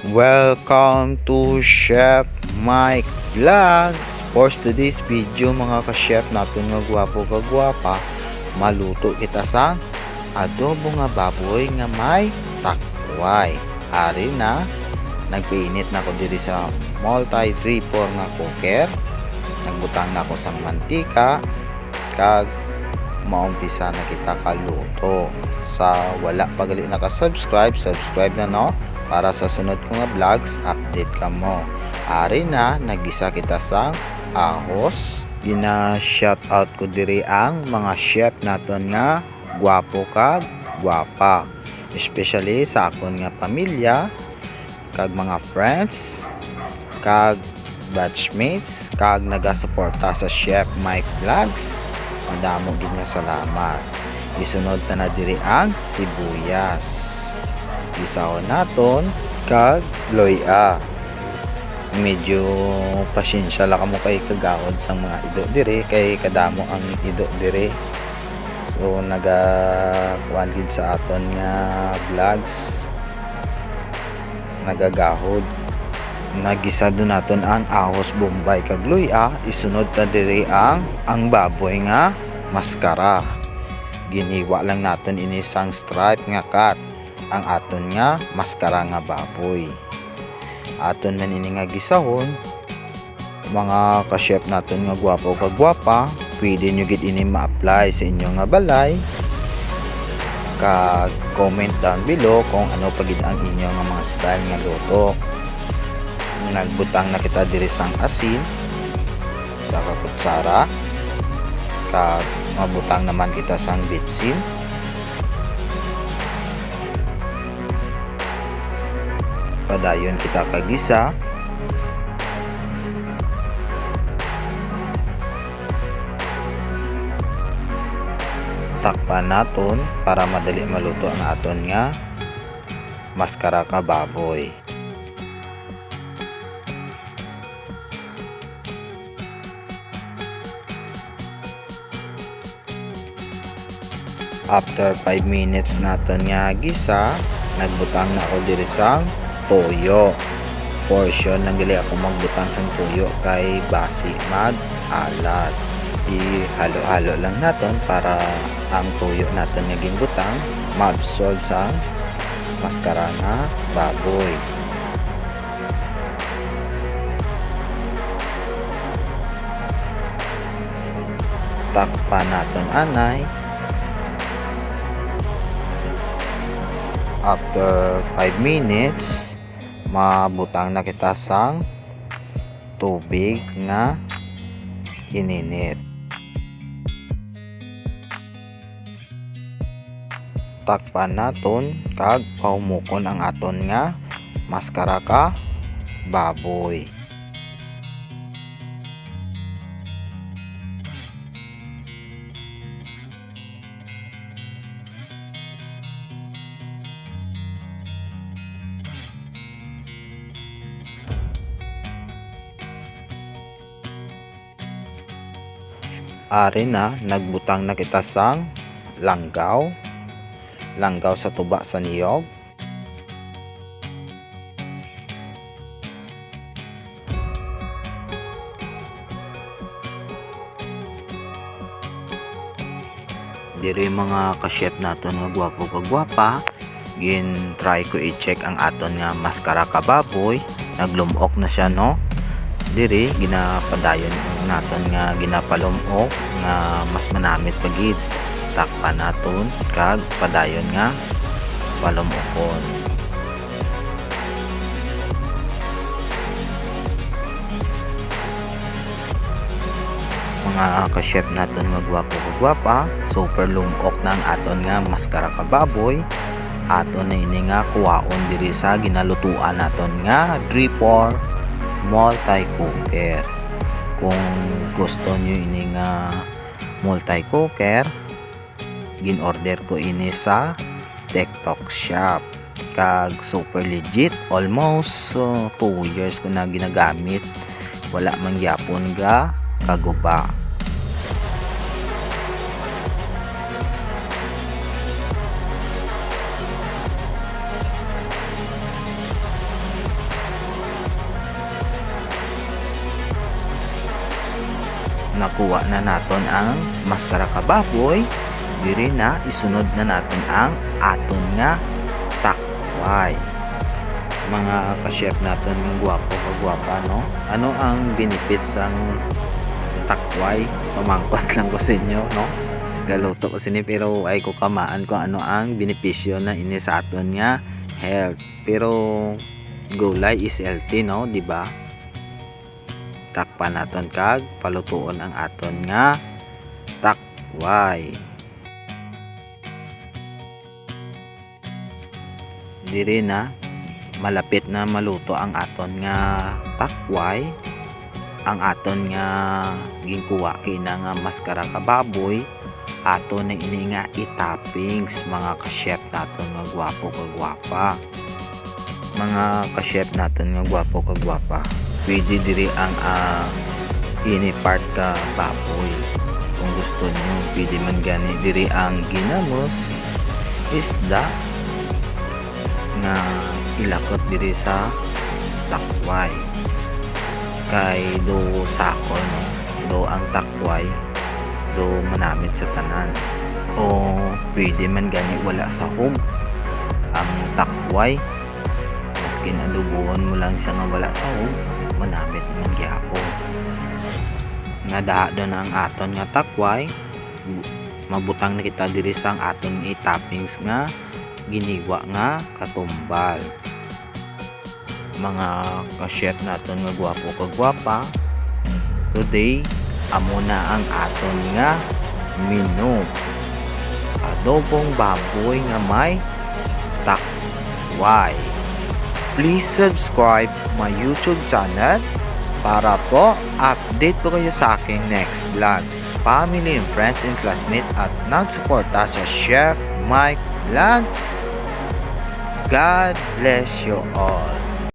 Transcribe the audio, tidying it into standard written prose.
Welcome to Chef Mike Vlogs. For today's video mga ka-chef natin nga gwapo kagwapa, maluto kita sa adobo nga baboy nga may takway. Ari na, nagpiinit na ko diri sa multi 3-4 nga cooker. Nagbutang na ko sa mantika kag maumpisa na kita kaluto. Sa wala pa gali naka-subscribe, subscribe na no para sa sunod ko nga vlogs update ka mo. Ari na nagisa kita sa ahos. Gina shout out ko diri ang mga chef naton nga gwapo kag gwapa, especially sa akon nga pamilya kag mga friends kag batchmates kag nagasuporta sa Chef Mike Vlogs. Madamo gid nga salamat. Isunod na diri ang sibuyas. Isaon naton kag loya. Medyo pasyensya lang kamo kay kagawad sa mga ido dire kay kadamo ang ido dire. So kuan gid sa aton nga vlogs nagagahod. Nagisado naton ang ahos bombay kag loya. Isunod ta diri ang baboy nga maskara. Giniwa lang naton ini sang stripe nga cut ang aton nga maskara nga baboy. Aton man ini nga gisahon mga ka-chef naton nga gwapo kag gwapa, pwede nyo gid ini ma-apply sa inyo nga balay. Kag comment down below kung ano pa gid ang inyo nga mga style nga luto. Nagbutang na kita diri sang asin sa kutsara kag mabutang naman kita sang bitsin. Padayon kita kagisa. Takpan naton para madali maluto ang aton nga maskara ka baboy. After 5 minutes naton nga gisa, nagbutang na ako diri sang toyo. Portion lang gali ako magbutang sang toyo kay basi mag-alat. I-halo-halo lang naton para ang toyo naton nga ginbutang ma-absorb sa maskara nga baboy. Takpan naton anay. After 5 minutes, mabutang na kita sang tubig nga ininit. Takpan naton kag pahumukon ang aton nga maskara ka baboy. Ari na nagbutang na kita sang langgaw sa tuba sa niyog. Diri mga ka-chef naton nga gwapo kagwapa, gin try ko i-check ang aton nga maskara ka baboy. Naglumok na siya no. Diri ginapadayon naton nga ginapalumok nga mas manamit pagid. Takpan naton kag padayon nga palumokon. Mga ka-chef naton nga gwapo kagwapa, super lumok na ang aton nga maskara ka baboy. Aton na ini nga kuwaon diri sa ginalutuan naton nga 3-4 multi cooker. Kung gusto nyo ini nga multi cooker, gin order ko ini sa TikTok shop kag super legit. Almost 2 years ko na ginagamit, wala man gyapon ga kaguba. nakuha na naton ang maskara kababoy, diri na isunod na natin ang aton nga takway. Mga ka-chef naton ng gwapo kagwapa, no? Ano ang benefits ang takway? Pamangkot lang ko sa inyo, no? Galuto ko sini pero ay ko kamaan kung ano ang benepisyo na ini sa aton nga health. Pero gulay is healthy, no? Di ba? Takpan naton kag palutuon ang aton nga takway. Diri na malapit na maluto ang aton nga takway. Ang aton nga ginkuha kina nga maskara kababoy, aton na ini nga itoppings mga ka-chef naton nga gwapo kagwapa. Mga ka-chef naton nga gwapo kagwapa, pwede diri ang ini part ka baboy. Kung gusto nyo, pwede man gani diri ang ginamos, isda nga ilakot diri sa takway. Kay do sakon, do ang takway, do manamit sa tanan. O pwede man gani wala sa home ang takway, maskin alubuhan mo lang siya nga wala sa home, manamit ng gyapon. Nga daado na ang aton nga takway, mabutang na kita diri sa ang aton i-toppings nga giniwa nga katumbal. Mga ka-chef naton nga gwapo kagwapa, today amo na ang aton nga menu. Adobong baboy nga may takway. Please subscribe my YouTube channel para po update po kayo sa aking next vlog. Family and friends and classmates at nagsuporta sa Chef Mike Vlogs. God bless you all.